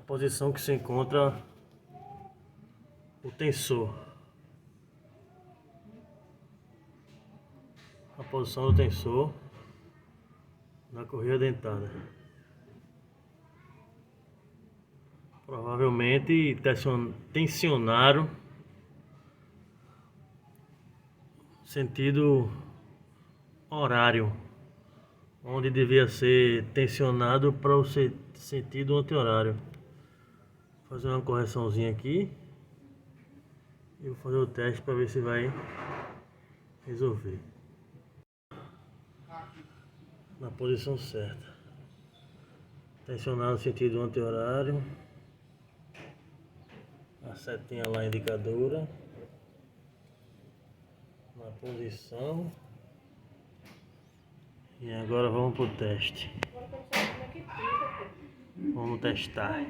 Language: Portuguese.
posição que se encontra o tensor. A posição do tensor na correia dentada. Provavelmente tensionaram sentido horário, onde devia ser tensionado para o sentido anti-horário. Vou fazer uma correçãozinha aqui e vou fazer o teste para ver se vai resolver. Na posição certa. Tensionado no sentido anti-horário. A setinha lá indicadora. Na posição. E agora vamos pro teste. Vamos testar.